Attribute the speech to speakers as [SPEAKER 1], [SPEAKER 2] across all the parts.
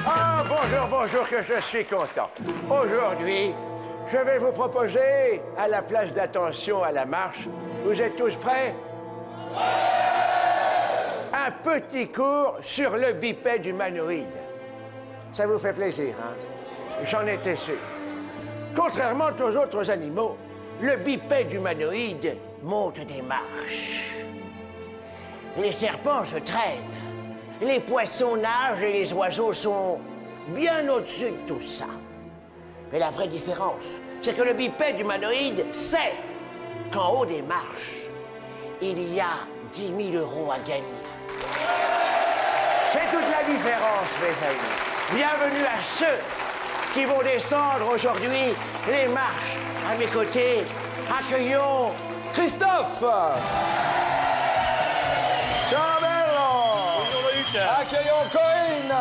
[SPEAKER 1] Ah, bonjour, bonjour, que je suis content. Aujourd'hui, je vais vous proposer, à la place d'attention à la marche, vous êtes tous prêts? Un petit cours sur le bipède humanoïde. Ça vous fait plaisir, hein? J'en étais sûr. Contrairement aux autres animaux, le bipède humanoïde monte des marches. Les serpents se traînent. Les poissons nagent et les oiseaux sont bien au-dessus de tout ça. Mais la vraie différence, c'est que le bipède humanoïde sait qu'en haut des marches, il y a 10 000 € à gagner. C'est toute la différence, mes amis. Bienvenue à ceux qui vont descendre aujourd'hui les marches. À mes côtés, accueillons Christophe. Charbello.
[SPEAKER 2] Bonjour Luc.
[SPEAKER 1] Accueillons Corinne.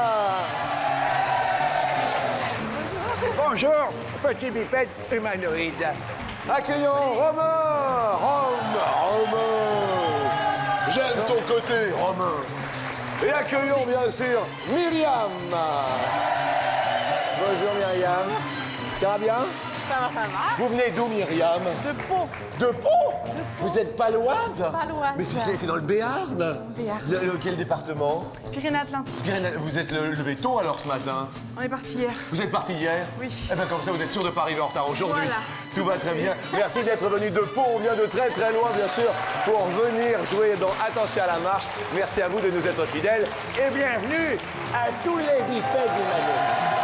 [SPEAKER 1] Bonjour, petit bipède humanoïde. Accueillons Romain. Romain. J'aime ton côté, Romain. Et accueillons bien sûr Myriam. Bonjour Myriam. Ça va bien?
[SPEAKER 3] Ça va.
[SPEAKER 1] Vous venez d'où, Myriam?
[SPEAKER 3] De Pau.
[SPEAKER 1] De Pau? Vous êtes paloise?
[SPEAKER 3] Paloise.
[SPEAKER 1] Mais c'est dans le Béarn?
[SPEAKER 3] Béarn.
[SPEAKER 1] Quel département?
[SPEAKER 3] Pyrénées-Atlantiques.
[SPEAKER 1] Vous êtes levé tôt alors ce matin?
[SPEAKER 3] On est parti hier.
[SPEAKER 1] Vous êtes parti hier?
[SPEAKER 3] Oui.
[SPEAKER 1] Eh bien comme ça, vous êtes sûr de ne pas arriver en retard aujourd'hui.
[SPEAKER 3] Voilà.
[SPEAKER 1] Tout va très bien. Merci d'être venu de Pau. On vient de très très loin, bien sûr, pour venir jouer dans Attention à la marche. Merci à vous de nous être fidèles. Et bienvenue à tous les bipèdes humanoïdes.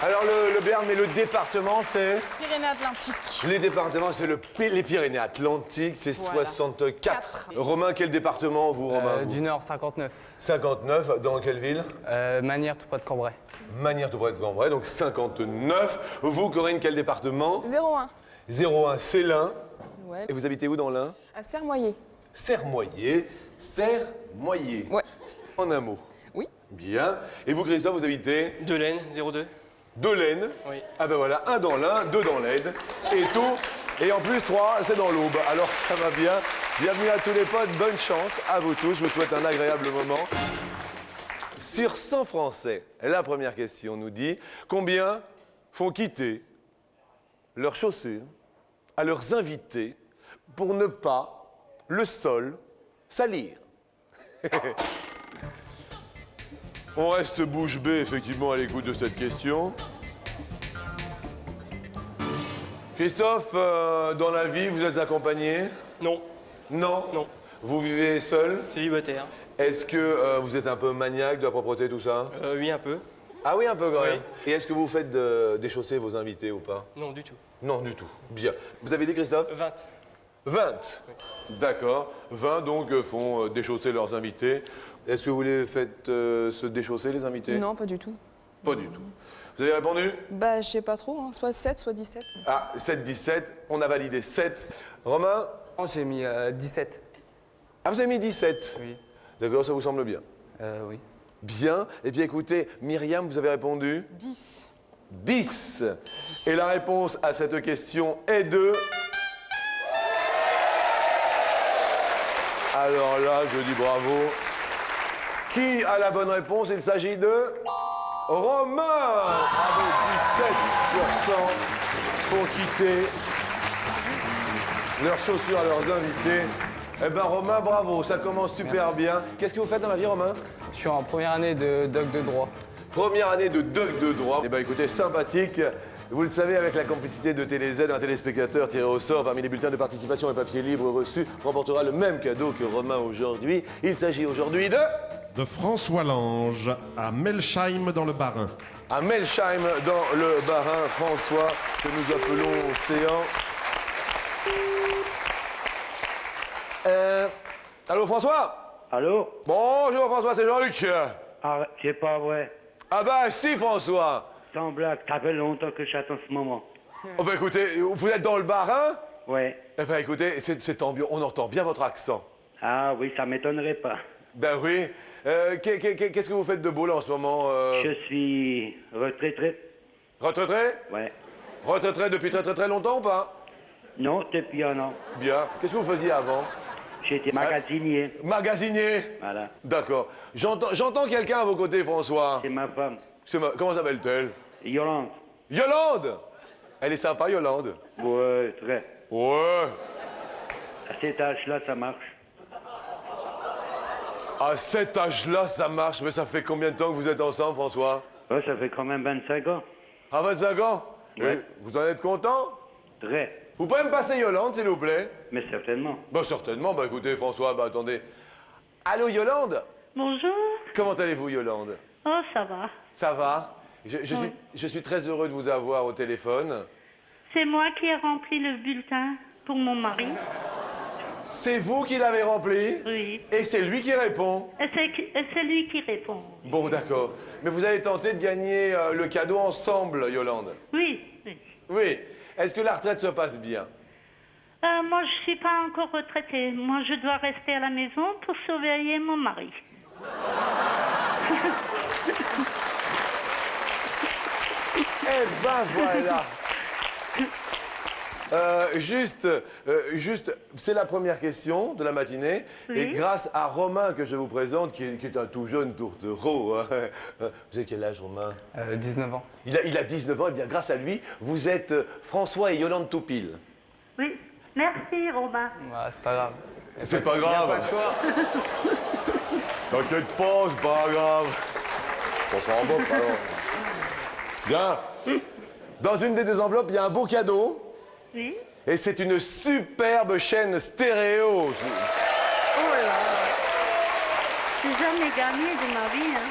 [SPEAKER 1] Alors le Béarn, mais le département, c'est...
[SPEAKER 3] Pyrénées-Atlantiques.
[SPEAKER 1] Les départements, c'est les Pyrénées-Atlantiques, c'est
[SPEAKER 3] Voilà.
[SPEAKER 1] 64.
[SPEAKER 3] Quatre.
[SPEAKER 1] Romain, quel département, vous, Romain?
[SPEAKER 4] Du Nord, 59.
[SPEAKER 1] 59, dans quelle ville?
[SPEAKER 4] Manière, tout près de Cambrai.
[SPEAKER 1] Manière tout près de Cambrai, donc 59. Vous, Corinne, quel département?
[SPEAKER 5] 01.
[SPEAKER 1] 01, c'est l'Ain.
[SPEAKER 5] Ouais.
[SPEAKER 1] Et vous habitez où dans l'Ain?
[SPEAKER 5] À Sermoyer.
[SPEAKER 1] Sermoyer. Sermoyer.
[SPEAKER 5] Ouais.
[SPEAKER 1] En un mot.
[SPEAKER 5] Oui.
[SPEAKER 1] Bien. Et vous, Christophe, vous habitez?
[SPEAKER 2] Delaine, 02.
[SPEAKER 1] De l'Aisne.
[SPEAKER 2] Oui.
[SPEAKER 1] Ah ben voilà, un dans l'Ain, deux dans l'Aisne. Et tout. Et en plus, 3, c'est dans l'Aube. Alors ça va bien. Bienvenue à tous les potes. Bonne chance à vous tous. Je vous souhaite un agréable moment. Sur 100 Français, la première question nous dit combien font quitter leurs chaussures à leurs invités pour ne pas le sol salir? On reste bouche bée, effectivement, à l'écoute de cette question. Christophe, dans la vie, vous êtes accompagné?
[SPEAKER 2] Non,
[SPEAKER 1] Non?
[SPEAKER 2] non.
[SPEAKER 1] Vous vivez seul?
[SPEAKER 2] Célibataire.
[SPEAKER 1] Est-ce que vous êtes un peu maniaque de la propreté, tout ça?
[SPEAKER 2] Oui, un peu.
[SPEAKER 1] Ah oui, un peu quand même.
[SPEAKER 2] Oui.
[SPEAKER 1] Et est-ce que vous faites déchausser vos invités ou pas?
[SPEAKER 2] Non, du tout.
[SPEAKER 1] Non, du tout. Bien. Vous avez dit, Christophe?
[SPEAKER 2] 20.
[SPEAKER 1] 20. D'accord. 20 donc font déchausser leurs invités. Est-ce que vous les faites se déchausser, les invités?
[SPEAKER 5] Non, pas du tout.
[SPEAKER 1] Pas du tout. Vous avez répondu?
[SPEAKER 5] Bah, je sais pas trop, hein. Soit 7, soit 17.
[SPEAKER 1] Ah, 7, 17. On a validé 7. Romain?
[SPEAKER 4] Oh, j'ai mis 17.
[SPEAKER 1] Ah, vous avez mis 17?
[SPEAKER 4] Oui.
[SPEAKER 1] D'accord, ça vous semble bien?
[SPEAKER 4] Oui.
[SPEAKER 1] Bien. Eh bien, écoutez, Myriam, vous avez répondu?
[SPEAKER 3] 10.
[SPEAKER 1] 10. Et la réponse à cette question est de... Alors là, je dis bravo. Qui a la bonne réponse? Il s'agit de... Romain! Bravo, 17% font quitter leurs chaussures à leurs invités. Eh ben Romain, bravo, ça commence super bien. Qu'est-ce que vous faites dans la vie, Romain?
[SPEAKER 4] Je suis en première année de doc de droit.
[SPEAKER 1] Première année de doc de droit. Eh bien, écoutez, sympathique. Vous le savez, avec la complicité de TéléZ, un téléspectateur tiré au sort parmi les bulletins de participation et papiers libres reçus remportera le même cadeau que Romain aujourd'hui. Il s'agit aujourd'hui
[SPEAKER 6] de François Lange à Melsheim dans le Bas-Rhin.
[SPEAKER 1] à Melsheim dans le Bas-Rhin. François, que nous appelons Océan. Allô, François?
[SPEAKER 7] Allô?
[SPEAKER 1] Bonjour, François, c'est Jean-Luc.
[SPEAKER 7] Ah, c'est pas vrai.
[SPEAKER 1] Ah bah si, François.
[SPEAKER 7] Sans blague, ça fait longtemps que j'attends ce moment.
[SPEAKER 1] Oh bah écoutez, vous êtes dans le Bas-Rhin?
[SPEAKER 7] Ouais.
[SPEAKER 1] Eh ben écoutez, c'est tant mieux, on entend bien votre accent.
[SPEAKER 7] Ah oui, ça m'étonnerait pas.
[SPEAKER 1] Ben oui. Qu'est-ce que vous faites de beau là en ce moment
[SPEAKER 7] Je suis retraité.
[SPEAKER 1] Retraité?
[SPEAKER 7] Ouais.
[SPEAKER 8] Retraité depuis très très très longtemps ou pas?
[SPEAKER 7] Non, depuis un an.
[SPEAKER 8] Bien. Qu'est-ce que vous faisiez avant?
[SPEAKER 7] J'étais magasinier.
[SPEAKER 8] Magasinier.
[SPEAKER 7] Voilà.
[SPEAKER 8] D'accord. J'entends quelqu'un à vos côtés, François.
[SPEAKER 7] C'est ma femme.
[SPEAKER 8] Comment s'appelle-t-elle?
[SPEAKER 7] Yolande.
[SPEAKER 8] Yolande. Elle est sympa, Yolande.
[SPEAKER 7] Ouais, très.
[SPEAKER 8] Ouais.
[SPEAKER 7] À cet âge-là, ça marche.
[SPEAKER 8] À cet âge-là, ça marche. Mais ça fait combien de temps que vous êtes ensemble, François?
[SPEAKER 7] Ouais, ça fait quand même 25 ans.
[SPEAKER 8] À 25 ans?
[SPEAKER 7] Ouais.
[SPEAKER 8] Oui. Vous en êtes content?
[SPEAKER 7] Très.
[SPEAKER 8] Vous pouvez me passer Yolande, s'il vous plaît?
[SPEAKER 7] Mais certainement.
[SPEAKER 8] Bah certainement. Bah écoutez, François, bah attendez. Allô, Yolande?
[SPEAKER 9] Bonjour.
[SPEAKER 8] Comment allez-vous, Yolande?
[SPEAKER 9] Oh, ça va.
[SPEAKER 8] Ça va? Je suis très heureux de vous avoir au téléphone.
[SPEAKER 9] C'est moi qui ai rempli le bulletin pour mon mari.
[SPEAKER 8] C'est vous qui l'avez rempli?
[SPEAKER 9] Oui.
[SPEAKER 8] Et c'est lui qui répond?
[SPEAKER 9] Et c'est lui qui répond.
[SPEAKER 8] Bon, d'accord. Mais vous avez tenté de gagner le cadeau ensemble, Yolande?
[SPEAKER 9] Oui, oui.
[SPEAKER 8] Oui. Est-ce que la retraite se passe bien?
[SPEAKER 9] Moi, je suis pas encore retraitée. Moi, je dois rester à la maison pour surveiller mon mari.
[SPEAKER 8] Eh ben voilà. Juste, c'est la première question de la matinée.
[SPEAKER 9] Oui.
[SPEAKER 8] Et grâce à Romain que je vous présente, qui est un tout jeune tourtereau. Hein. Vous avez quel âge, Romain?
[SPEAKER 4] 19 ans.
[SPEAKER 8] Il a 19 ans, et bien grâce à lui, vous êtes François et Yolande Toupil.
[SPEAKER 9] Oui. Merci, Romain.
[SPEAKER 4] Ah, c'est pas grave.
[SPEAKER 8] C'est pas grave.
[SPEAKER 4] Y a pas de choix.
[SPEAKER 8] T'inquiète pas, c'est pas grave. On s'en rend compte, alors. Bien. Dans une des deux enveloppes, il y a un beau cadeau.
[SPEAKER 9] Oui.
[SPEAKER 8] Et c'est une superbe chaîne stéréo.
[SPEAKER 9] Oh là. J'ai jamais gagné de ma vie, hein.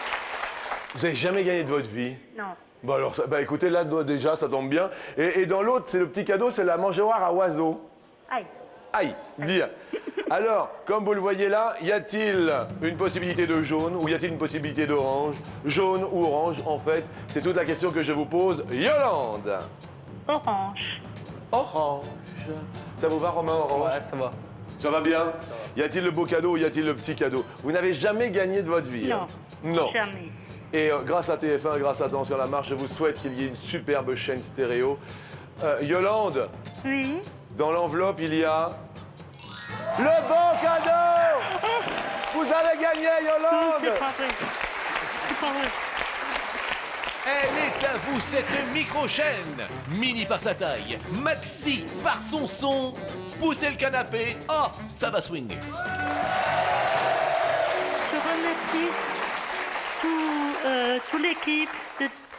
[SPEAKER 8] Vous avez jamais gagné de votre vie?
[SPEAKER 9] Non.
[SPEAKER 8] Bah alors, bah écoutez, là déjà, ça tombe bien. Et dans l'autre, c'est le petit cadeau, c'est la mangeoire à oiseaux.
[SPEAKER 9] Aïe.
[SPEAKER 8] Aïe, bien. Alors, comme vous le voyez là, y a-t-il une possibilité de jaune ou y a-t-il une possibilité d'orange? Jaune ou orange, en fait, c'est toute la question que je vous pose. Yolande!
[SPEAKER 9] Orange.
[SPEAKER 8] Orange. Ça vous va, Romain, orange?
[SPEAKER 4] Ouais, ça va.
[SPEAKER 8] Ça va bien? Y a-t-il le beau cadeau ou y a-t-il le petit cadeau? Vous n'avez jamais gagné de votre vie?
[SPEAKER 9] Non.
[SPEAKER 8] Hein? Non.
[SPEAKER 9] Jamais.
[SPEAKER 8] Et grâce à TF1, grâce à Attention la marche, je vous souhaite qu'il y ait une superbe chaîne stéréo. Yolande,
[SPEAKER 9] Oui.
[SPEAKER 8] dans l'enveloppe, il y a le bon cadeau! Vous avez gagné,
[SPEAKER 9] C'est
[SPEAKER 8] Yolande!
[SPEAKER 9] pas vrai. C'est pas vrai.
[SPEAKER 10] Elle est à vous, cette micro-chaîne. Mini par sa taille, maxi par son son. Poussez le canapé, oh, ça va swinguer.
[SPEAKER 9] Je remercie toute l'équipe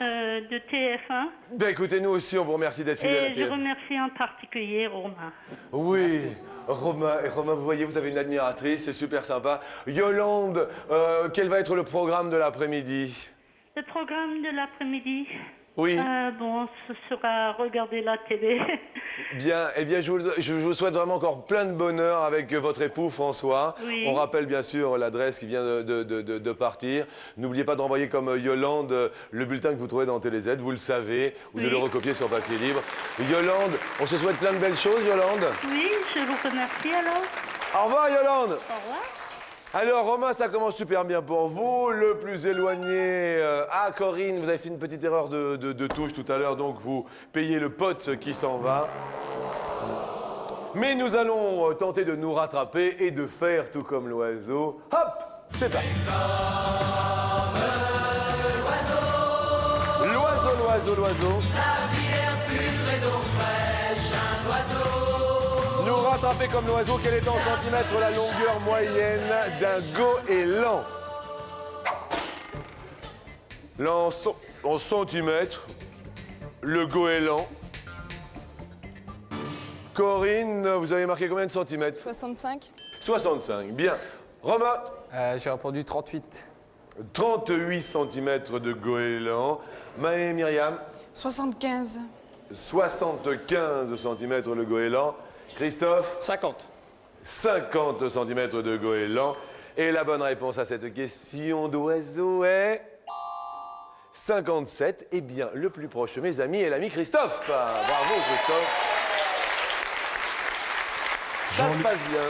[SPEAKER 9] de TF1
[SPEAKER 8] Ben écoutez, nous aussi, on vous remercie d'être fidèles à
[SPEAKER 9] et je
[SPEAKER 8] TF1.
[SPEAKER 9] remercie en particulier Romain.
[SPEAKER 8] Oui, Romain, vous voyez, vous avez une admiratrice, c'est super sympa. Yolande, quel va être le programme de l'après-midi?
[SPEAKER 9] Le programme de l'après-midi,
[SPEAKER 8] Oui.
[SPEAKER 9] bon, ce sera regarder la télé.
[SPEAKER 8] Bien, eh bien, je vous souhaite vraiment encore plein de bonheur avec votre époux François.
[SPEAKER 9] Oui.
[SPEAKER 8] On rappelle bien sûr l'adresse qui vient de partir. N'oubliez pas d'envoyer comme Yolande le bulletin que vous trouvez dans TéléZ, vous le savez, ou de
[SPEAKER 9] Oui.
[SPEAKER 8] le recopier sur papier libre. Yolande, on se souhaite plein de belles choses, Yolande.
[SPEAKER 9] Oui, je vous remercie alors.
[SPEAKER 8] Au revoir, Yolande.
[SPEAKER 9] Au revoir.
[SPEAKER 8] Alors, Romain, ça commence super bien pour vous. Le plus éloigné... Ah, Corinne, vous avez fait une petite erreur de touche tout à l'heure, donc vous payez le pote qui s'en va. Mais nous allons tenter de nous rattraper et de faire tout comme l'oiseau. Hop, c'est parti. L'oiseau. Nous rattraper comme l'oiseau, quel est en centimètres la longueur moyenne d'un goéland? En centimètres, le goéland. Corinne, vous avez marqué combien de centimètres?
[SPEAKER 5] 65.
[SPEAKER 8] 65, bien. Romain,
[SPEAKER 4] J'ai répondu 38.
[SPEAKER 8] 38 centimètres de goéland. Maë et Myriam,
[SPEAKER 3] 75.
[SPEAKER 8] 75 centimètres le goéland. Christophe,
[SPEAKER 2] 50.
[SPEAKER 8] 50 centimètres de goéland. Et la bonne réponse à cette question d'oiseau est 57. Eh bien, le plus proche, mes amis, est l'ami Christophe. Bravo, Christophe. Ça se passe bien.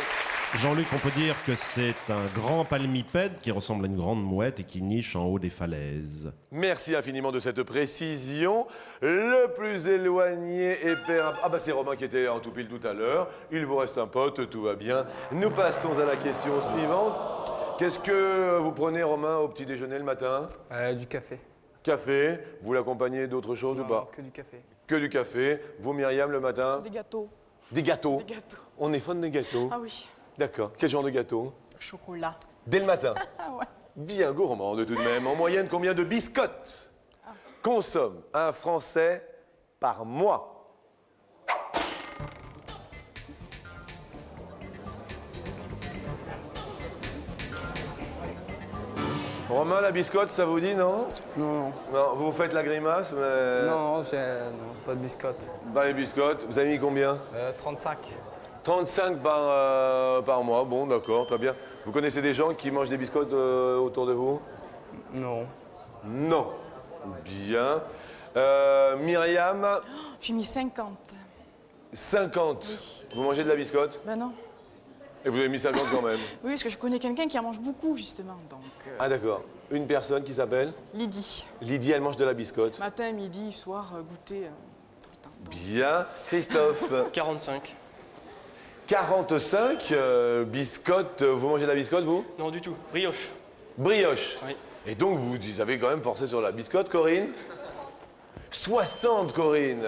[SPEAKER 6] Jean-Luc, on peut dire que c'est un grand palmipède qui ressemble à une grande mouette et qui niche en haut des falaises.
[SPEAKER 8] Merci infiniment de cette précision. Le plus éloigné est Père... Ah bah c'est Romain qui était en tout pile tout à l'heure. Il vous reste un pote, tout va bien. Nous passons à la question suivante. Qu'est-ce que vous prenez, Romain, au petit déjeuner le matin?
[SPEAKER 4] Du café.
[SPEAKER 8] Café. Vous l'accompagnez d'autre chose ou pas?
[SPEAKER 4] Que du café.
[SPEAKER 8] Que du café. Vous, Myriam, le matin?
[SPEAKER 3] Des gâteaux.
[SPEAKER 8] Des gâteaux.
[SPEAKER 3] Des gâteaux.
[SPEAKER 8] On est fan de gâteaux.
[SPEAKER 3] Ah oui.
[SPEAKER 8] D'accord. Quel genre de gâteau?
[SPEAKER 3] Chocolat.
[SPEAKER 8] Dès le matin.
[SPEAKER 3] Ah ouais.
[SPEAKER 8] Bien gourmand de tout de même. En moyenne, combien de biscottes consomme un Français par mois? Romain, la biscotte, ça vous dit, non?
[SPEAKER 4] Non,
[SPEAKER 8] Non, vous faites la grimace, mais...
[SPEAKER 4] non, pas de biscotte.
[SPEAKER 8] Pas les biscottes. Vous avez mis combien?
[SPEAKER 4] 35.
[SPEAKER 8] 35 par mois. Bon, d'accord, très bien. Vous connaissez des gens qui mangent des biscottes autour de vous?
[SPEAKER 4] Non.
[SPEAKER 8] Non. Bien. Myriam,
[SPEAKER 3] J'ai mis 50.
[SPEAKER 8] 50.
[SPEAKER 3] Oui.
[SPEAKER 8] Vous mangez de la biscotte?
[SPEAKER 3] Ben non.
[SPEAKER 8] Et vous avez mis 50 quand même?
[SPEAKER 3] Oui, parce que je connais quelqu'un qui en mange beaucoup, justement. Donc,
[SPEAKER 8] Ah d'accord. Une personne qui s'appelle?
[SPEAKER 3] Lydie.
[SPEAKER 8] Lydie, elle mange de la biscotte.
[SPEAKER 3] Matin, midi, soir, goûter, tout le temps. Donc,
[SPEAKER 8] Bien. Christophe?
[SPEAKER 2] 45.
[SPEAKER 8] 45 biscottes. Vous mangez de la biscotte, vous?
[SPEAKER 2] Non, du tout. Brioche.
[SPEAKER 8] Brioche.
[SPEAKER 2] Oui.
[SPEAKER 8] Et donc, vous avez quand même forcé sur la biscotte, Corinne? 60, Corinne.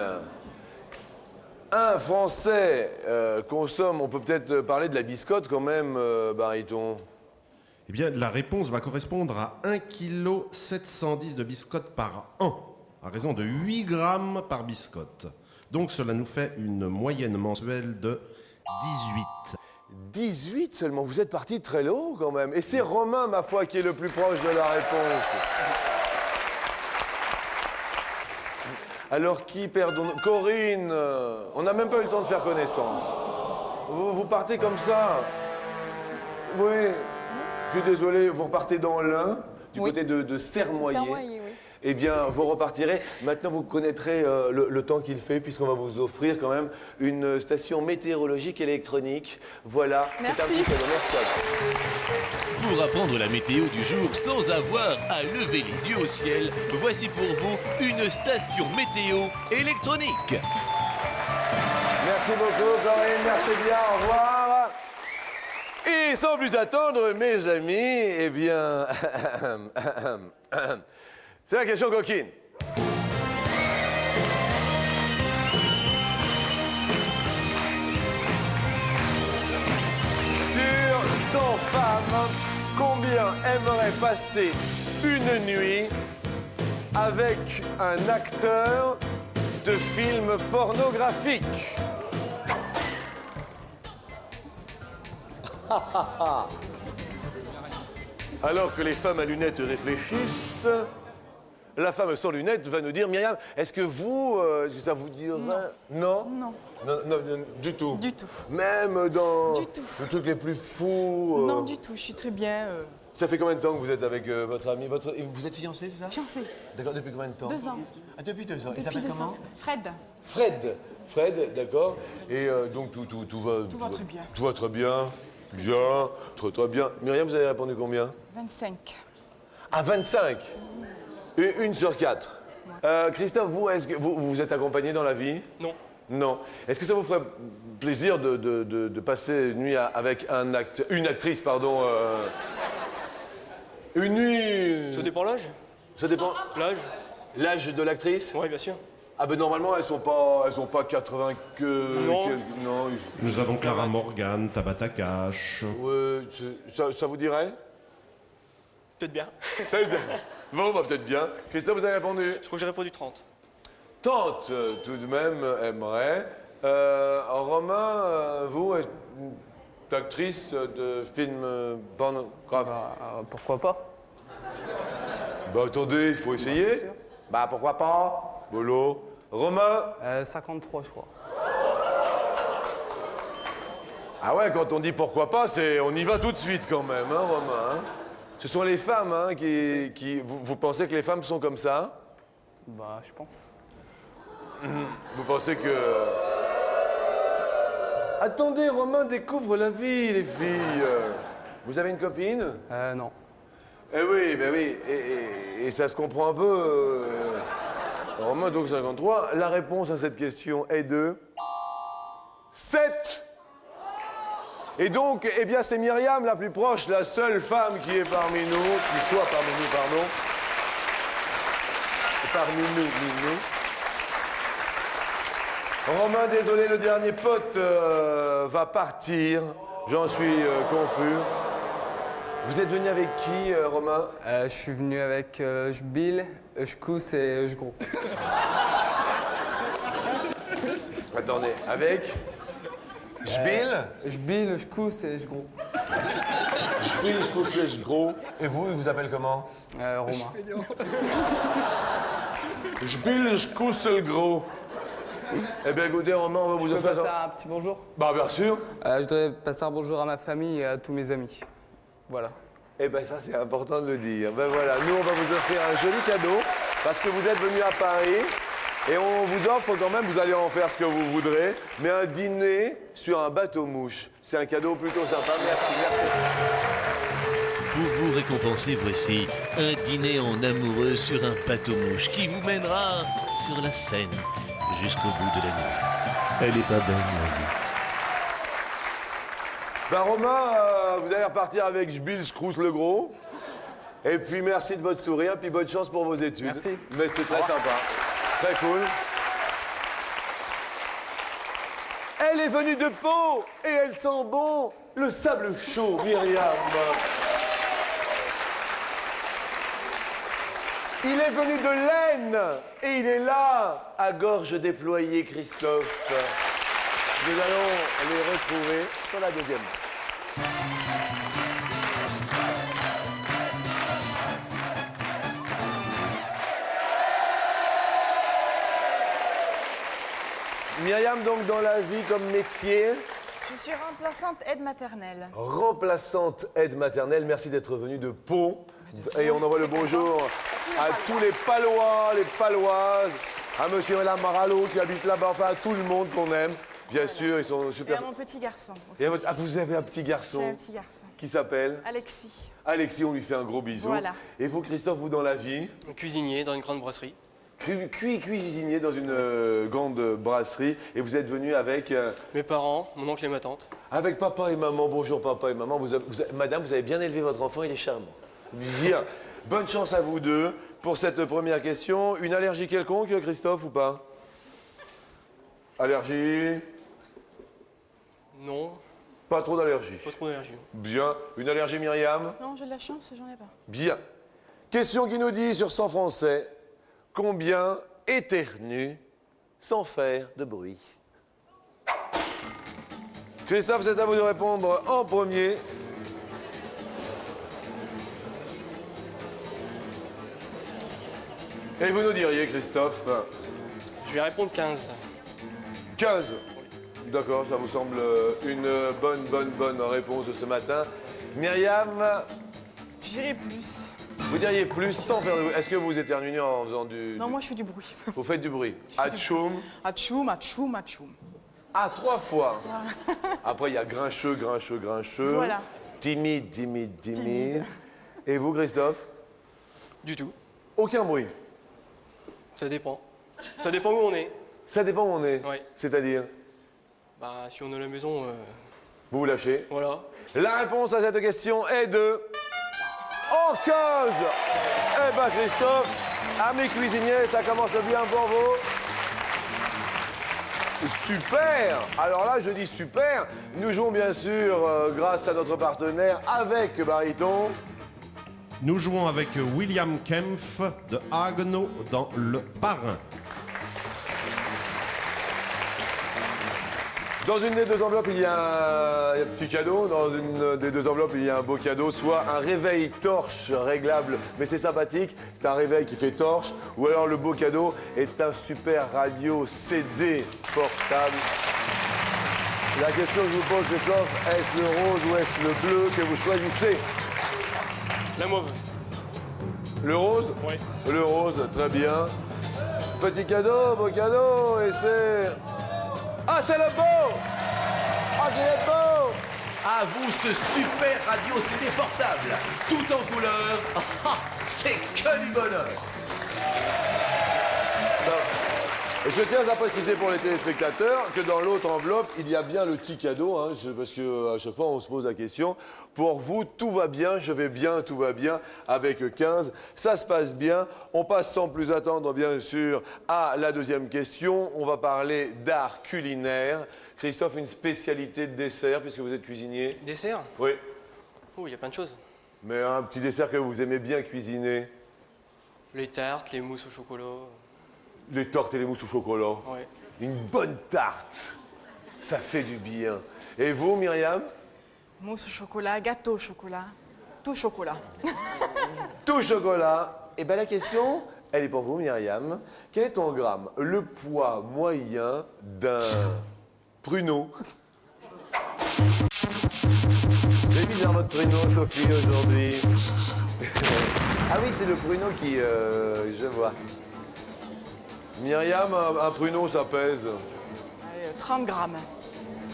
[SPEAKER 8] Un Français consomme, on peut peut-être parler de la biscotte quand même, Baryton.
[SPEAKER 6] Eh bien, la réponse va correspondre à 1,710 kg de biscottes par an, à raison de 8 grammes par biscotte. Donc, cela nous fait une moyenne mensuelle de 18.
[SPEAKER 8] 18 seulement, vous êtes parti très haut quand même. Et c'est Romain, ma foi, qui est le plus proche de la réponse. Alors qui pardon? Corinne, on n'a même pas eu le temps de faire connaissance. Vous partez comme ça? Oui. Je suis désolé, vous repartez dans l'Ain, du
[SPEAKER 5] Oui.
[SPEAKER 8] côté de Sermoyer.
[SPEAKER 5] Sermoyer, oui.
[SPEAKER 8] Eh bien, vous repartirez. Maintenant, vous connaîtrez le temps qu'il fait, puisqu'on va vous offrir quand même une station météorologique électronique. Voilà.
[SPEAKER 5] Merci.
[SPEAKER 8] C'est un petit cadeau. Merci à vous.
[SPEAKER 10] Pour apprendre la météo du jour sans avoir à lever les yeux au ciel, voici pour vous une station météo électronique.
[SPEAKER 8] Merci beaucoup, Corinne. Merci bien. Au revoir. Et sans plus attendre, mes amis, eh bien... c'est la question coquine. Sur 100 femmes, combien aimeraient passer une nuit avec un acteur de film pornographique? Alors que les femmes à lunettes réfléchissent, la femme sans lunettes va nous dire, Myriam, est-ce que vous, ça vous dirait... Non.
[SPEAKER 3] non,
[SPEAKER 8] Non, du tout.
[SPEAKER 3] du tout.
[SPEAKER 8] Même dans
[SPEAKER 3] Du tout.
[SPEAKER 8] les trucs les plus fous.
[SPEAKER 3] Non, du tout. Je suis très bien
[SPEAKER 8] Ça fait combien de temps que vous êtes avec votre ami Vous êtes fiancé, c'est ça?
[SPEAKER 3] fiancée.
[SPEAKER 8] D'accord, depuis combien de temps?
[SPEAKER 3] 2 ans.
[SPEAKER 8] Ah, depuis 2 ans. Il
[SPEAKER 3] Depuis
[SPEAKER 8] s'appelle
[SPEAKER 3] 2
[SPEAKER 8] comment?
[SPEAKER 3] ans. Fred.
[SPEAKER 8] Fred. Fred, d'accord. Et donc tout va...
[SPEAKER 3] Tout va très bien.
[SPEAKER 8] Tout va très bien. Bien, très bien. Myriam, vous avez répondu combien?
[SPEAKER 3] 25.
[SPEAKER 8] À 25. Une sur 4. Christophe, vous, est-ce que vous êtes accompagné dans la vie?
[SPEAKER 2] Non.
[SPEAKER 8] Non. Est-ce que ça vous ferait plaisir de passer une nuit avec une actrice, pardon une nuit...
[SPEAKER 2] Ça dépend l'âge.
[SPEAKER 8] Ça dépend.
[SPEAKER 2] L'âge.
[SPEAKER 8] L'âge de l'actrice?
[SPEAKER 2] Oui, bien sûr.
[SPEAKER 8] Ah ben normalement, elles sont pas 80 que...
[SPEAKER 2] Non.
[SPEAKER 8] Non.
[SPEAKER 6] Nous avons Clara Morgan, Tabata Cash.
[SPEAKER 8] Ouais, ça vous dirait?
[SPEAKER 2] Peut-être bien.
[SPEAKER 8] Bon, bah, peut-être bien. Christophe, vous avez répondu?
[SPEAKER 2] Je crois que j'ai répondu 30.
[SPEAKER 8] Tante, tout de même, aimerait. Romain, vous, actrice de films pornographiques?
[SPEAKER 4] Pourquoi pas?
[SPEAKER 8] Bah attendez, il faut essayer.
[SPEAKER 4] c'est sûr.
[SPEAKER 8] Bah pourquoi pas? Bolo. Romain?
[SPEAKER 4] 53, je crois.
[SPEAKER 8] Ah ouais, quand on dit pourquoi pas, on y va tout de suite quand même, hein, Romain, hein. Ce sont les femmes hein, qui vous pensez que les femmes sont comme ça?
[SPEAKER 4] Bah, je pense.
[SPEAKER 8] Vous pensez que... Attendez, Romain découvre la vie, les filles. Vous avez une copine?
[SPEAKER 4] Non.
[SPEAKER 8] Eh oui, ben oui. Et ça se comprend un peu. Romain, donc 53. La réponse à cette question est de 7. Et donc, eh bien, c'est Myriam la plus proche, la seule femme qui est parmi nous, qui soit parmi nous, pardon. Parmi nous. Romain, désolé, le dernier pote va partir. J'en suis confus. Vous êtes venu avec qui, Romain?
[SPEAKER 4] Je suis venu avec Jbil, Jkous et Jgros.
[SPEAKER 8] Attendez, avec Jbil?
[SPEAKER 4] Jbil, Jkous et Jgros.
[SPEAKER 8] Jbil, Jkous et Jgros. Et vous, il vous appelle comment?
[SPEAKER 4] Romain.
[SPEAKER 8] Jbil, Jkous et le gros. Eh bien, écoutez, Romain, on va vous
[SPEAKER 4] Je peux
[SPEAKER 8] offrir...
[SPEAKER 4] passer un petit bonjour?
[SPEAKER 8] Bah, bien sûr.
[SPEAKER 4] Je voudrais passer un bonjour à ma famille et à tous mes amis. Voilà.
[SPEAKER 8] Eh bien, ça, c'est important de le dire. Ben voilà, nous, on va vous offrir un joli cadeau parce que vous êtes venu à Paris et on vous offre quand même, vous allez en faire ce que vous voudrez, mais un dîner sur un bateau-mouche. C'est un cadeau plutôt sympa. Merci.
[SPEAKER 10] Pour vous récompenser, voici un dîner en amoureux sur un bateau-mouche qui vous mènera sur la Seine jusqu'au bout de la nuit. Elle est pas bonne, la vie.
[SPEAKER 8] Ben Romain, vous allez repartir avec Jbil, Jkous le gros. Et puis merci de votre sourire, puis bonne chance pour vos études.
[SPEAKER 4] Merci.
[SPEAKER 8] Mais c'est très sympa. Très cool. Elle est venue de Pau et elle sent bon le sable chaud, Myriam. Il est venu de l'Aisne et il est là, à gorge déployée, Christophe. Nous allons les retrouver sur la deuxième. Myriam, donc dans la vie comme métier,
[SPEAKER 3] Je suis remplaçante aide maternelle.
[SPEAKER 8] remplaçante aide maternelle, merci d'être venue de Pau. Et on envoie le bonjour à tous les Palois, les Paloises, à monsieur et madame Marallo qui habitent là-bas, enfin à tout le monde qu'on aime. Bien sûr, ils sont
[SPEAKER 3] Et
[SPEAKER 8] super.
[SPEAKER 3] à mon petit garçon aussi.
[SPEAKER 8] Et à ah, vous avez un petit
[SPEAKER 3] J'ai
[SPEAKER 8] garçon
[SPEAKER 3] un petit garçon.
[SPEAKER 8] qui s'appelle
[SPEAKER 3] Alexis.
[SPEAKER 8] Alexis, on lui fait un gros bisou.
[SPEAKER 3] Voilà.
[SPEAKER 8] Et vous, Christophe, vous dans la vie,
[SPEAKER 2] Cuisinier dans une grande brasserie.
[SPEAKER 8] cuisinier dans une grande brasserie, et vous êtes venu avec,
[SPEAKER 2] Mes parents, mon oncle et ma tante.
[SPEAKER 8] avec papa et maman. Bonjour papa et maman. Madame, vous avez bien élevé votre enfant, il est charmant. Bien. Bonne chance à vous deux pour cette première question. Une allergie quelconque, Christophe, ou pas? Allergie?
[SPEAKER 2] Non,
[SPEAKER 8] Pas trop d'allergie.
[SPEAKER 2] pas trop d'allergie.
[SPEAKER 8] Bien. Une allergie, Myriam?
[SPEAKER 3] Non, j'ai de la chance, j'en ai pas.
[SPEAKER 8] Bien. Question qui nous dit sur 100 Français, combien éternuent sans faire de bruit? Christophe, c'est à vous de répondre en premier. Et vous nous diriez, Christophe,
[SPEAKER 2] Je vais répondre 15.
[SPEAKER 8] 15. D'accord, ça vous semble une bonne réponse de ce matin. Myriam,
[SPEAKER 3] J'irai plus.
[SPEAKER 8] vous diriez plus sans faire de bruit. Est-ce que vous éternuez en faisant du...
[SPEAKER 3] Non, moi je fais du bruit.
[SPEAKER 8] Vous faites du bruit. Atchoum.
[SPEAKER 3] Atchoum, atchoum, atchoum.
[SPEAKER 8] Ah, 3 fois. Après, il y a grincheux.
[SPEAKER 3] Voilà.
[SPEAKER 8] Timide. Et vous, Christophe?
[SPEAKER 2] Du tout.
[SPEAKER 8] Aucun bruit.
[SPEAKER 2] Ça dépend. Ça dépend où on est.
[SPEAKER 8] Ça dépend où on est.
[SPEAKER 2] Ouais.
[SPEAKER 8] C'est-à-dire,
[SPEAKER 2] Bah, si on est à la maison,
[SPEAKER 8] vous vous lâchez.
[SPEAKER 2] voilà.
[SPEAKER 8] La réponse à cette question est de... En 15. Eh ben, Christophe, ami cuisinier, ça commence bien pour vous. Super! Alors là, je dis super. Nous jouons bien sûr, grâce à notre partenaire, avec Bariton.
[SPEAKER 6] Nous jouons avec William Kempf de Haguenau dans Le Parrain.
[SPEAKER 8] Dans une des deux enveloppes, il y a un petit cadeau. Dans une des deux enveloppes, il y a un beau cadeau. Soit un réveil torche réglable, mais c'est sympathique. C'est un réveil qui fait torche. Ou alors le beau cadeau est un super radio CD portable. La question que je vous pose, Christophe, est-ce le rose ou est-ce le bleu que vous choisissez?
[SPEAKER 2] La mauve.
[SPEAKER 8] Le rose?
[SPEAKER 2] Oui.
[SPEAKER 8] Le rose, très bien. Petit cadeau, beau cadeau, et c'est... Ah, c'est le beau! Georges, il est beau.
[SPEAKER 10] À vous ce super radio CD portable, tout en couleur. Ah, c'est que du bonheur.
[SPEAKER 8] Je tiens à préciser pour les téléspectateurs que dans l'autre enveloppe, il y a bien le petit cadeau, hein, parce qu'à chaque fois, on se pose la question. Pour vous, tout va bien, je vais bien, tout va bien, avec 15. Ça se passe bien. On passe sans plus attendre, bien sûr, à la deuxième question. On va parler d'art culinaire. Christophe, une spécialité de dessert, puisque vous êtes cuisinier.
[SPEAKER 2] Dessert?
[SPEAKER 8] Oui.
[SPEAKER 2] Oh, il y a plein de choses.
[SPEAKER 8] Mais un petit dessert que vous aimez bien cuisiner.
[SPEAKER 2] Les tartes, les mousses au chocolat.
[SPEAKER 8] Les tartes et les mousses au chocolat.
[SPEAKER 2] Ouais.
[SPEAKER 8] Une bonne tarte, ça fait du bien. Et vous, Myriam?
[SPEAKER 3] Mousse au chocolat, gâteau au chocolat. Tout chocolat.
[SPEAKER 8] Tout chocolat. Et bien la question, elle est pour vous, Myriam. Quel est en grammes le poids moyen d'un pruneau? J'ai mis dans votre pruneau, Sophie, aujourd'hui. Ah oui, c'est le pruneau qui... je vois. Myriam, un pruneau, ça pèse
[SPEAKER 3] Allez, 30 grammes.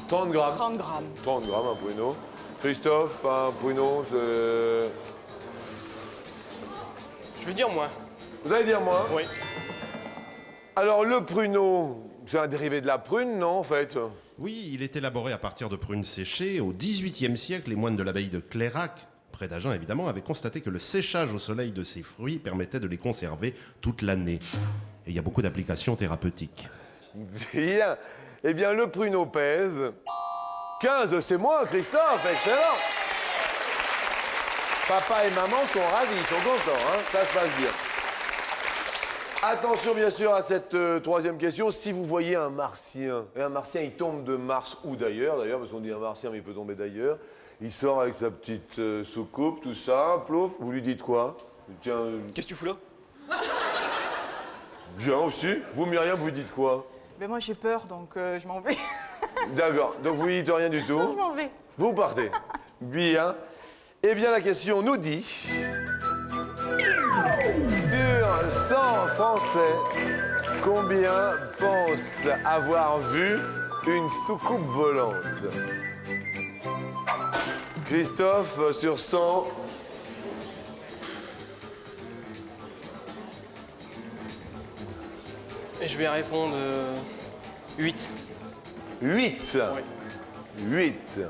[SPEAKER 8] 30 grammes.
[SPEAKER 3] 30 grammes.
[SPEAKER 8] 30 grammes, un pruneau. Christophe, un pruneau, c'est...
[SPEAKER 2] Je vais dire moi.
[SPEAKER 8] Vous allez dire moi?
[SPEAKER 2] Oui.
[SPEAKER 8] Alors, le pruneau, c'est un dérivé de la prune, non, en fait?
[SPEAKER 6] Oui, il est élaboré à partir de prunes séchées. Au XVIIIe siècle, les moines de l'abbaye de Clérac, près d'Agen évidemment, avaient constaté que le séchage au soleil de ces fruits permettait de les conserver toute l'année. Et il y a beaucoup d'applications thérapeutiques.
[SPEAKER 8] Bien. Eh bien, le pruneau pèse 15, c'est moi, Christophe, excellent. Papa et maman sont ravis, ils sont contents, hein, ça se passe bien. Attention, bien sûr, à cette troisième question. Si vous voyez un martien, et un martien, il tombe de Mars ou d'ailleurs, parce qu'on dit un martien, mais il peut tomber d'ailleurs, il sort avec sa petite soucoupe, tout ça, plouf, vous lui dites quoi? Tiens,
[SPEAKER 2] Qu'est-ce que tu fous là?
[SPEAKER 8] viens aussi. Vous, Myriam, vous dites quoi?
[SPEAKER 3] Ben moi j'ai peur donc je m'en vais.
[SPEAKER 8] D'accord, donc vous lui dites rien du tout.
[SPEAKER 3] Je m'en vais.
[SPEAKER 8] Vous partez. Bien. Eh bien, la question nous dit... Sur 100 Français, combien pensent avoir vu une soucoupe volante? Christophe, sur 100...
[SPEAKER 2] Et je vais répondre 8.
[SPEAKER 8] 8. 8.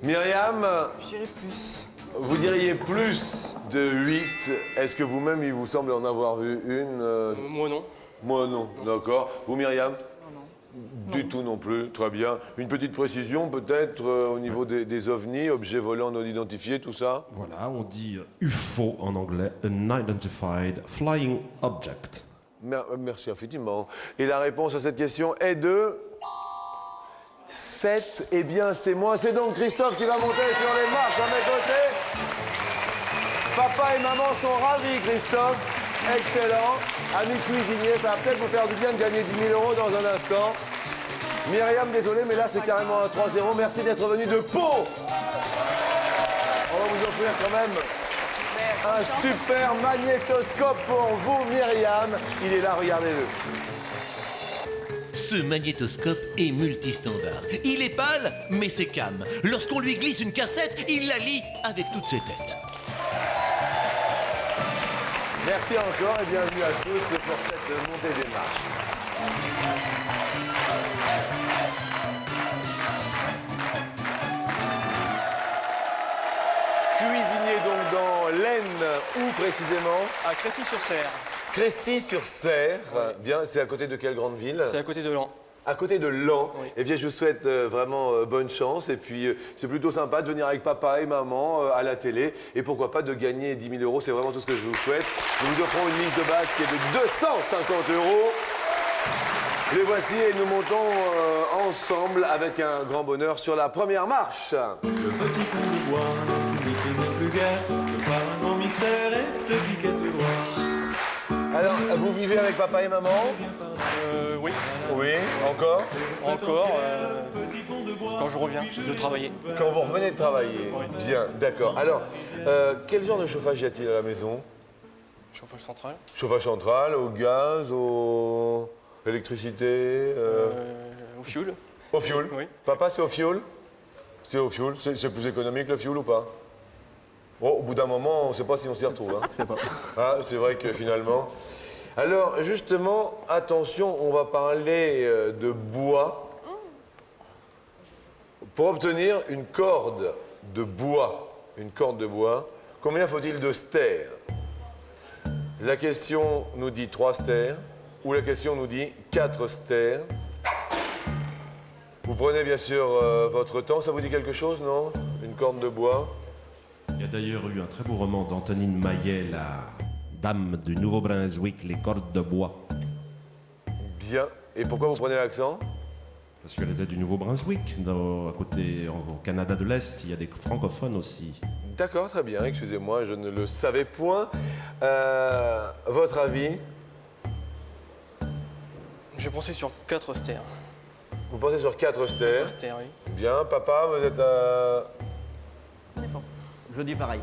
[SPEAKER 8] Myriam,
[SPEAKER 3] Je dirais plus.
[SPEAKER 8] vous diriez plus de 8. Est-ce que vous-même, il vous semble en avoir vu une
[SPEAKER 2] Moi non.
[SPEAKER 8] Moi, non. D'accord. Vous, Myriam?
[SPEAKER 3] Non.
[SPEAKER 8] Du tout non plus. Très bien. Une petite précision, peut-être, au niveau des ovnis, objets volants non identifiés, tout ça?
[SPEAKER 6] Voilà, on dit UFO en anglais, Unidentified Flying Object.
[SPEAKER 8] Merci infiniment. Et la réponse à cette question est de 7. Eh bien, c'est moi. C'est donc Christophe qui va monter sur les marches à mes côtés. Papa et maman sont ravis, Christophe. Excellent. Ami cuisinier, ça va peut-être vous faire du bien de gagner 10 000 € dans un instant. Myriam, désolé, mais là, c'est carrément un 3-0. Merci d'être venu de Pau. On va vous offrir quand même un super magnétoscope pour vous, Myriam. Il est là, regardez-le.
[SPEAKER 10] Ce magnétoscope est multistandard. Il est pâle, mais c'est calme. Lorsqu'on lui glisse une cassette, il la lit avec toutes ses têtes.
[SPEAKER 8] Merci encore et bienvenue à tous pour cette montée des marches. Cuisinier donc dans l'Aisne, où précisément?
[SPEAKER 2] À Crécy-sur-Serre.
[SPEAKER 8] Crécy-sur-Serre. Bien, c'est à côté de quelle grande ville?
[SPEAKER 2] C'est à côté de Laon.
[SPEAKER 8] À côté de Laon.
[SPEAKER 2] Oui.
[SPEAKER 8] Eh bien, je vous souhaite vraiment bonne chance. Et puis, c'est plutôt sympa de venir avec papa et maman à la télé. Et pourquoi pas de gagner 10 000 €. C'est vraiment tout ce que je vous souhaite. Nous vous offrons une liste de base qui est de 250 €. Les voici et nous montons ensemble avec un grand bonheur sur la première marche.
[SPEAKER 11] Le petit pont de bois, tu n'y tenais plus guère, que par un grand mystère et de piquettes droits.
[SPEAKER 8] Alors, vous vivez avec papa et maman?
[SPEAKER 2] Oui.
[SPEAKER 8] Oui, encore?
[SPEAKER 2] Encore quand je reviens de travailler.
[SPEAKER 8] Quand vous revenez de travailler?
[SPEAKER 2] Oui.
[SPEAKER 8] Bien, d'accord. Alors, quel genre de chauffage y a-t-il à la maison?
[SPEAKER 2] Chauffage central.
[SPEAKER 8] Chauffage central, au gaz, au... électricité
[SPEAKER 2] Au fioul.
[SPEAKER 8] Au fioul.
[SPEAKER 2] Oui.
[SPEAKER 8] Papa, c'est au fioul? C'est au fioul. C'est plus économique le fioul ou pas? Bon, au bout d'un moment, on ne sait pas si on s'y retrouve. Hein.
[SPEAKER 2] Je sais pas.
[SPEAKER 8] Ah, c'est vrai que finalement. Alors, justement, attention, on va parler de bois. Pour obtenir une corde de bois, combien faut-il de stères? La question nous dit 3 stères, ou la question nous dit 4 stères. Vous prenez bien sûr votre temps, ça vous dit quelque chose, non? Une corde de bois?
[SPEAKER 6] Il y a d'ailleurs eu un très beau roman d'Antonine Maillet, La Dame du Nouveau-Brunswick, Les cordes de bois.
[SPEAKER 8] Bien. Et pourquoi vous prenez l'accent?
[SPEAKER 6] Parce qu'elle était du Nouveau-Brunswick, à côté, au Canada de l'Est, il y a des francophones aussi.
[SPEAKER 8] D'accord, très bien, excusez-moi, je ne le savais point. Votre avis?
[SPEAKER 2] J'ai pensé sur 4 stères.
[SPEAKER 8] Vous pensez sur 4 stères?
[SPEAKER 2] 4 stères, oui.
[SPEAKER 8] Bien, papa, vous êtes à...
[SPEAKER 12] Je dis pareil.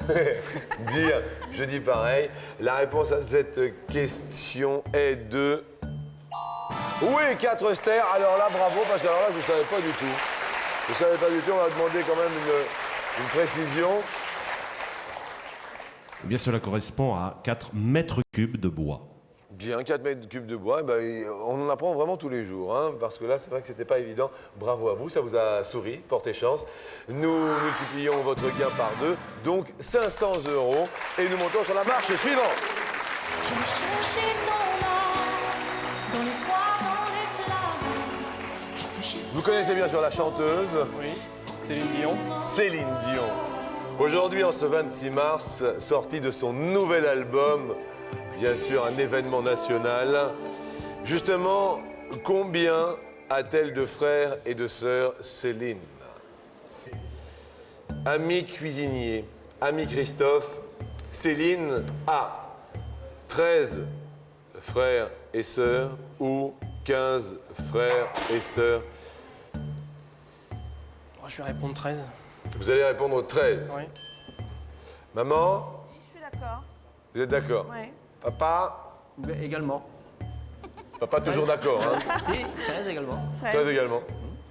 [SPEAKER 8] Bien, je dis pareil. La réponse à cette question est de... Oui, 4 stères. Alors là, bravo, parce que alors là, je ne savais pas du tout. Je ne savais pas du tout, on va demander quand même une précision.
[SPEAKER 6] Eh bien, cela correspond à 4 mètres cubes de bois.
[SPEAKER 8] Bien, 4 mètres cubes de bois, eh ben, on en apprend vraiment tous les jours, hein, parce que là, c'est vrai que c'était pas évident. Bravo à vous, ça vous a souri, portez chance. Nous multiplions votre gain par 2, donc 500 €, et nous montons sur la marche suivante.
[SPEAKER 13] Je vais chercher ton âme dans les froids, dans les flammes. Je te cherche.
[SPEAKER 8] Vous connaissez bien sûr la chanteuse?
[SPEAKER 2] Oui, Céline Dion.
[SPEAKER 8] Céline Dion. Aujourd'hui, en ce 26 mars, sortie de son nouvel album, bien sûr un événement national. Justement, combien a-t-elle de frères et de sœurs, Céline? Ami cuisinier, ami Christophe, Céline a 13 frères et sœurs ou 15 frères et sœurs?
[SPEAKER 2] Oh, je vais répondre 13.
[SPEAKER 8] Vous allez répondre 13.
[SPEAKER 2] Oui.
[SPEAKER 8] Maman?
[SPEAKER 14] Je suis d'accord.
[SPEAKER 8] Vous êtes d'accord?
[SPEAKER 14] Oui.
[SPEAKER 8] Papa?
[SPEAKER 12] Également.
[SPEAKER 8] Papa toujours d'accord, hein?
[SPEAKER 12] Si, 13 également.
[SPEAKER 8] 13 également.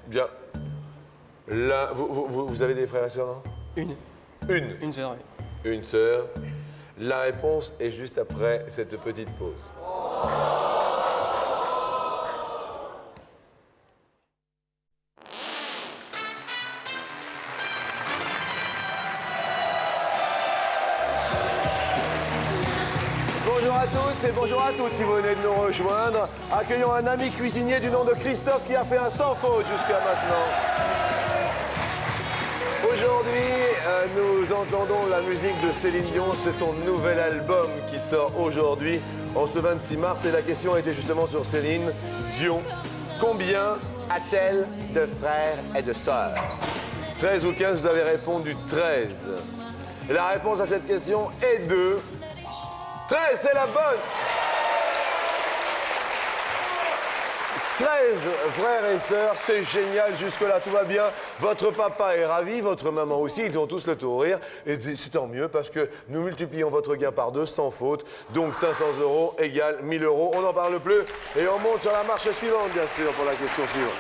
[SPEAKER 8] Bien. Là, vous avez des frères et sœurs, non?
[SPEAKER 2] Une. Une sœur, oui.
[SPEAKER 8] Une sœur. La réponse est juste après cette petite pause. Bonjour à tous et bonjour à toutes si vous venez de nous rejoindre. Accueillons un ami cuisinier du nom de Christophe qui a fait un sans faute jusqu'à maintenant. Aujourd'hui, nous entendons la musique de Céline Dion. C'est son nouvel album qui sort aujourd'hui, en ce 26 mars. Et la question était justement sur Céline Dion. Combien a-t-elle de frères et de sœurs? 13 ou 15, vous avez répondu 13. Et la réponse à cette question est de... 13, c'est la bonne! 13 frères et sœurs, c'est génial, jusque-là tout va bien. Votre papa est ravi, votre maman aussi, ils vont tous le tourrir. Et puis c'est tant mieux parce que nous multiplions votre gain par 2 sans faute. Donc 500 € égale 1000 €. On n'en parle plus et on monte sur la marche suivante, bien sûr, pour la question suivante.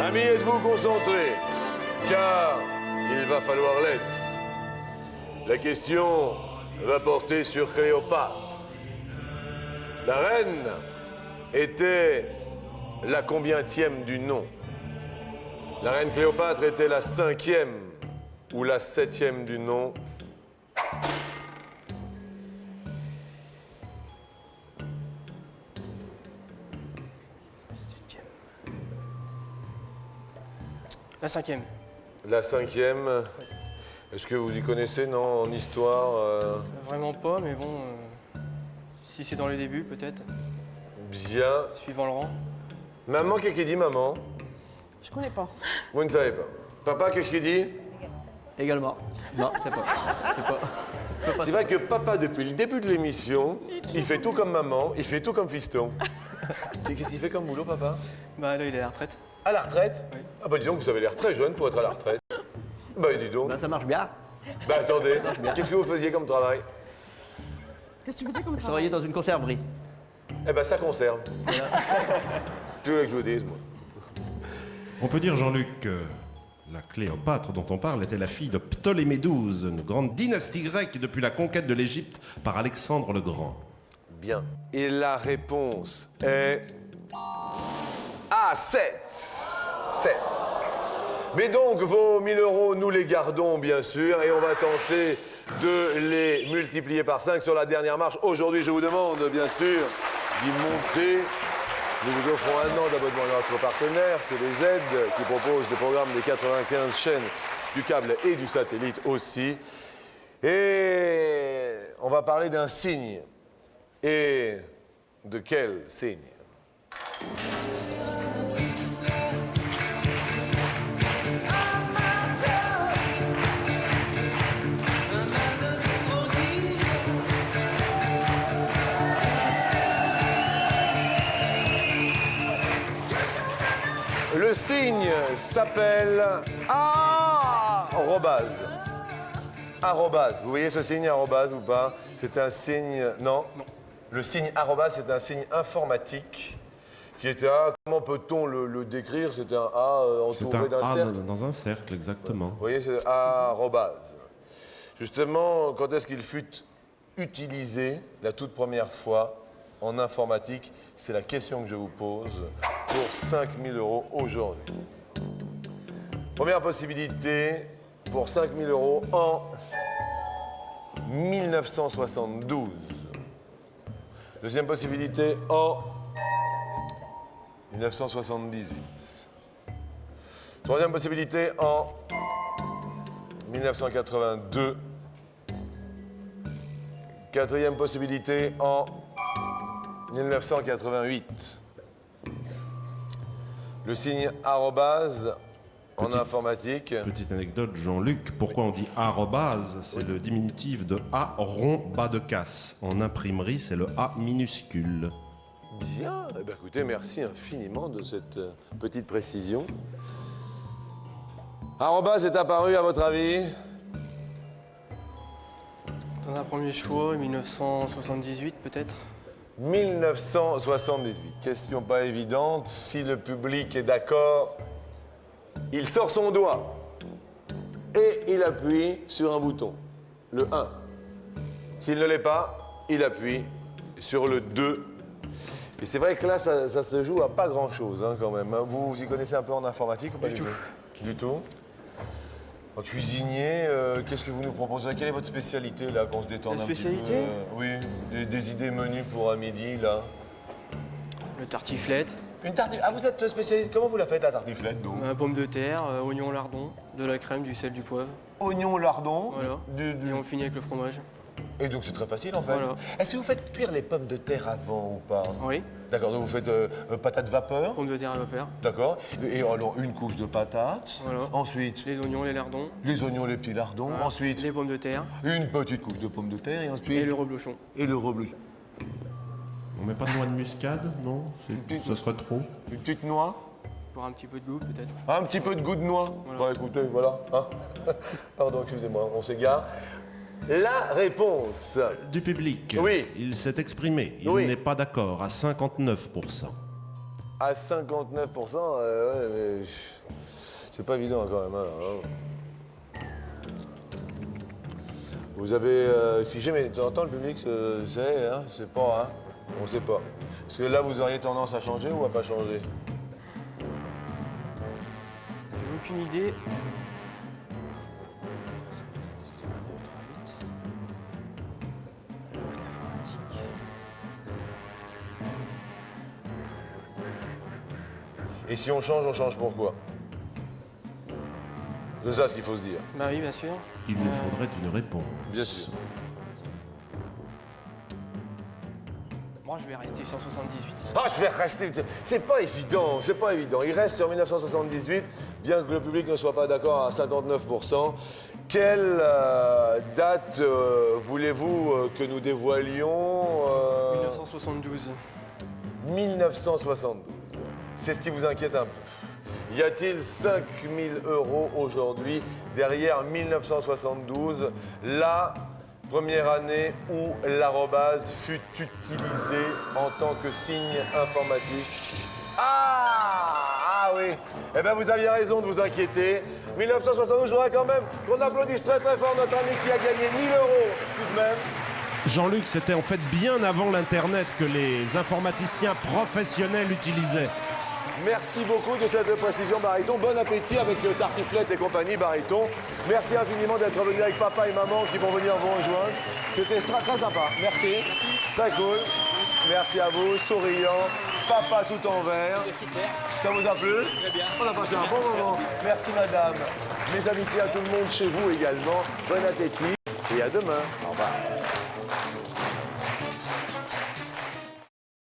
[SPEAKER 8] Amis, êtes-vous concentrés? Car il va falloir l'être. La question va porter sur Cléopâtre. La reine était la combientième du nom? La reine Cléopâtre était la 5e ou la 7e du nom?
[SPEAKER 2] La 5e.
[SPEAKER 8] La 5e. Est-ce que vous y connaissez, non, en histoire
[SPEAKER 2] Vraiment pas, mais bon, si c'est dans les débuts, peut-être.
[SPEAKER 8] Bien.
[SPEAKER 2] Suivant le rang.
[SPEAKER 8] Maman, qu'est-ce qu'il dit, maman?
[SPEAKER 5] Je connais pas.
[SPEAKER 8] Vous ne savez pas. Papa, qu'est-ce qu'il dit?
[SPEAKER 12] Également. Non, c'est pas.
[SPEAKER 8] C'est vrai que papa, depuis le début de l'émission, il fait tout comme maman, il fait tout comme fiston. Qu'est-ce qu'il fait comme boulot, papa?
[SPEAKER 2] Bah là, il est à la retraite.
[SPEAKER 8] À la retraite?
[SPEAKER 2] Oui.
[SPEAKER 8] Ah bah dis donc, vous avez l'air très jeune pour être à la retraite. Bah dis donc.
[SPEAKER 12] Bah ça marche bien.
[SPEAKER 8] Bah attendez, qu'est-ce que vous faisiez comme travail?
[SPEAKER 3] Qu'est-ce que tu veux dire comme
[SPEAKER 12] Je travaillais dans une conserverie.
[SPEAKER 8] Eh ben, ça conserve. Tu veux que je vous dise, moi.
[SPEAKER 6] On peut dire, Jean-Luc, que la Cléopâtre dont on parle était la fille de Ptolémée XII, une grande dynastie grecque depuis la conquête de l'Égypte par Alexandre le Grand.
[SPEAKER 8] Bien. Et la réponse est... Ah, 7. 7. Mais donc, vos 1000 euros, nous les gardons, bien sûr, et on va tenter de les multiplier par 5 sur la dernière marche. Aujourd'hui, je vous demande, bien sûr, d'y monter. Nous vous offrons 1 an d'abonnement à notre partenaire, TVZ, qui propose des programmes des 95 chaînes du câble et du satellite aussi. Et on va parler d'un signe. Et de quel signe? Le signe s'appelle arrobase. Arrobase. Vous voyez ce signe arrobase ou pas? C'est un signe... Non. Le signe arrobase, c'est un signe informatique qui était A. Comment peut-on le décrire? C'est un A entouré d'un cercle.
[SPEAKER 6] C'est un A dans un cercle, exactement.
[SPEAKER 8] Vous voyez, c'est arrobase. Justement, quand est-ce qu'il fut utilisé la toute première fois en informatique? C'est la question que je vous pose pour 5 000 euros aujourd'hui. Première possibilité pour 5 000 euros en 1972. Deuxième possibilité en 1978. Troisième possibilité en 1982. Quatrième possibilité en 1988. Le signe arrobase en informatique.
[SPEAKER 6] Petite anecdote, Jean-Luc, pourquoi on dit arrobase? C'est le diminutif de A rond bas de casse. En imprimerie, c'est le A minuscule.
[SPEAKER 8] Bien, eh bien, écoutez, merci infiniment de cette petite précision. Arrobase est apparu, à votre avis?
[SPEAKER 2] Dans un premier choix, 1978 peut-être.
[SPEAKER 8] 1978. Question pas évidente. Si le public est d'accord, il sort son doigt et il appuie sur un bouton, le 1. S'il ne l'est pas, il appuie sur le 2. Et c'est vrai que là, ça se joue à pas grand-chose hein, quand même. Vous y connaissez un peu en informatique ou pas du tout? Du tout. En cuisinier, qu'est-ce que vous nous proposez? Quelle est votre spécialité là, qu'on se détende un petit peu?
[SPEAKER 2] spécialité
[SPEAKER 8] Oui, des idées menus pour à midi là.
[SPEAKER 2] Le tartiflette.
[SPEAKER 8] Une tartiflette. Ah, vous êtes spécialiste. Comment vous la faites la tartiflette donc?
[SPEAKER 2] Pomme de terre, oignon lardon, de la crème, du sel, du poivre.
[SPEAKER 8] Oignon lardon.
[SPEAKER 2] Voilà. Et on finit avec le fromage.
[SPEAKER 8] Et donc c'est très facile en fait.
[SPEAKER 2] Voilà.
[SPEAKER 8] Est-ce que vous faites cuire les pommes de terre avant ou pas?
[SPEAKER 2] Oui.
[SPEAKER 8] D'accord, donc vous faites patates vapeur.
[SPEAKER 2] Pommes de terre à vapeur.
[SPEAKER 8] D'accord. Et alors une couche de patates.
[SPEAKER 2] Voilà.
[SPEAKER 8] Ensuite.
[SPEAKER 2] Les oignons, les lardons.
[SPEAKER 8] Les oignons, les petits lardons.
[SPEAKER 2] Voilà.
[SPEAKER 8] Ensuite.
[SPEAKER 2] Les pommes de terre.
[SPEAKER 8] Une petite couche de pommes de terre et ensuite.
[SPEAKER 2] Et le reblochon.
[SPEAKER 8] Et le reblochon.
[SPEAKER 6] On met pas de noix de muscade, non? Ce serait trop.
[SPEAKER 8] Une petite noix?
[SPEAKER 2] Pour un petit peu de goût peut-être.
[SPEAKER 8] Un petit peu de goût de noix.
[SPEAKER 2] Voilà.
[SPEAKER 8] Bon écoutez, voilà. Hein. Pardon, excusez-moi, on s'égare. La réponse
[SPEAKER 6] Du public.
[SPEAKER 8] Oui.
[SPEAKER 6] Il s'est exprimé. Il
[SPEAKER 8] Oui.
[SPEAKER 6] n'est pas d'accord à 59%.
[SPEAKER 8] À 59%, ouais, mais c'est pas évident quand même. Hein. Vous avez figé, mais de temps en temps, le public sait, hein, c'est pas, hein, on sait pas. Est-ce que là, vous auriez tendance à changer ou à pas changer?
[SPEAKER 2] J'ai aucune idée.
[SPEAKER 8] Et si on change pourquoi? C'est ça ce qu'il faut se dire.
[SPEAKER 2] Bah oui, bien sûr.
[SPEAKER 6] Il nous faudrait une réponse.
[SPEAKER 8] Bien sûr.
[SPEAKER 2] Moi, je vais rester sur 78.
[SPEAKER 8] Ah, je vais rester. C'est pas évident, c'est pas évident. Il reste sur 1978, bien que le public ne soit pas d'accord à 59%. Quelle date voulez-vous que nous dévoilions
[SPEAKER 2] 1972.
[SPEAKER 8] 1972. C'est ce qui vous inquiète un peu. Y a-t-il 5 000 euros aujourd'hui derrière 1972, la première année où l'arrobase fut utilisé en tant que signe informatique. Ah oui. Eh bien, vous aviez raison de vous inquiéter. 1972, je voudrais quand même qu'on applaudisse très très fort notre ami qui a gagné 1 000 € tout de même.
[SPEAKER 6] Jean-Luc, c'était en fait bien avant l'Internet que les informaticiens professionnels utilisaient.
[SPEAKER 8] Merci beaucoup de cette précision, Baryton. Bon appétit avec le tartiflette et compagnie, Baryton. Merci infiniment d'être venu avec papa et maman qui vont venir vous rejoindre. C'était très sympa. Merci. Très cool. Merci à vous, souriant. Papa tout en vert. Ça vous a plu? Très bien. On a passé un bon moment. Merci, madame. Mes amitiés à tout le monde chez vous également. Bon appétit et à demain. Au revoir.